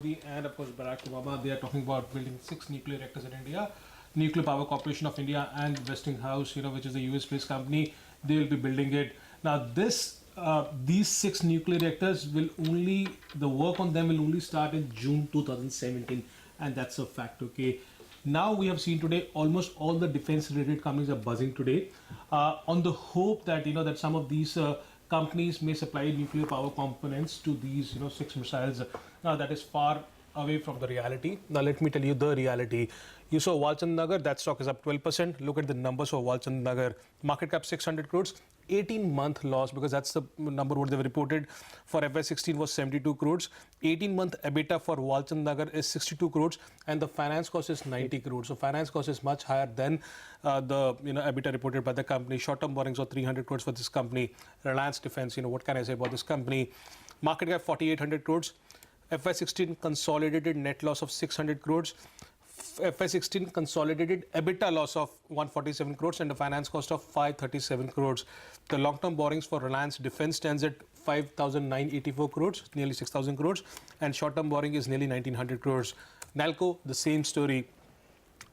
Modi and of course Barack Obama, they are talking about building 6 nuclear reactors in India. Nuclear Power Corporation of India and Westinghouse, which is a US-based company, they will be building it. Now, these 6 nuclear reactors will the work on them will only start in June 2017, and that's a fact. Okay. Now we have seen today almost all the defense-related companies are buzzing today on the hope that that some of these companies may supply nuclear power components to these 6 missiles. Now that is far away from the reality. Now let me tell you the reality. You saw Walchand Nagar, that stock is up 12%. Look at the numbers for Walchand Nagar. Market cap 600 crores. 18-month loss, because that's the number what they've reported for FY16 was 72 crores. 18-month EBITDA for Walchand Nagar is 62 crores, and the finance cost is 90 crores. So finance cost is much higher than the EBITDA reported by the company. Short-term borrowings are 300 crores for this company. Reliance Defense, what can I say about this company? Market cap 4,800 crores. FY16 consolidated net loss of 600 crores. FY16 consolidated EBITDA loss of 147 crores and a finance cost of 537 crores. The long-term borrowings for Reliance Defense stands at 5,984 crores, nearly 6,000 crores, and short-term borrowing is nearly 1,900 crores. Nalco, the same story.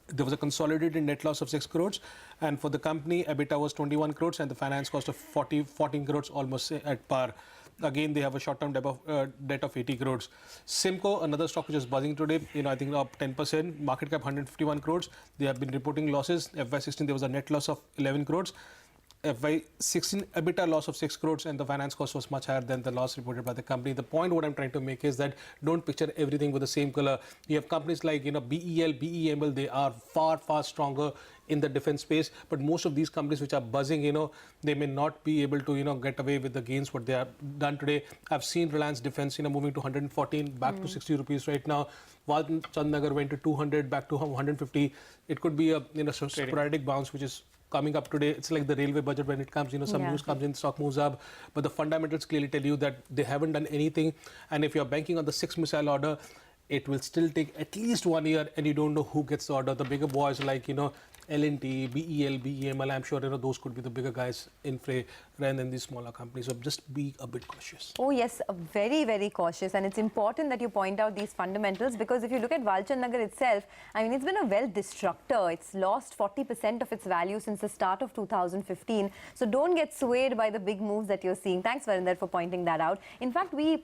There was a consolidated net loss of 6 crores, and for the company, EBITDA was 21 crores and the finance cost of 14 crores, almost at par. Again, they have a short-term debt of 80 crores. Simco, another stock which is buzzing today, I think up 10%, market cap 151 crores. They have been reporting losses. FY16, there was a net loss of 11 crores. FY16 EBITDA loss of 6 crores, and the finance cost was much higher than the loss reported by the company. The point what I'm trying to make is that don't picture everything with the same color. You have companies like BEL, BEML, they are far stronger in the defense space, but most of these companies which are buzzing, they may not be able to get away with the gains what they have done today. I've seen Reliance Defense moving to 114 back to 60 rupees right now. Walchand Nagar went to 200 back to 150. It could be a sporadic bounce which is coming up today. It's like the railway budget. When it comes, some news comes in, stock moves up, but the fundamentals clearly tell you that they haven't done anything. And if you're banking on the 6 missile order, it will still take at least 1 year, and you don't know who gets the order. The bigger boys like L&T, BEL, BEML, I'm sure those could be the bigger guys in fray rather than these smaller companies. So just be a bit cautious. Oh yes, very cautious, and it's important that you point out these fundamentals, because if you look at Walchand Nagar itself, I mean, it's been a wealth destructor. It's lost 40% of its value since the start of 2015. So don't get swayed by the big moves that you're seeing. Thanks, Varinder, for pointing that out. In fact, we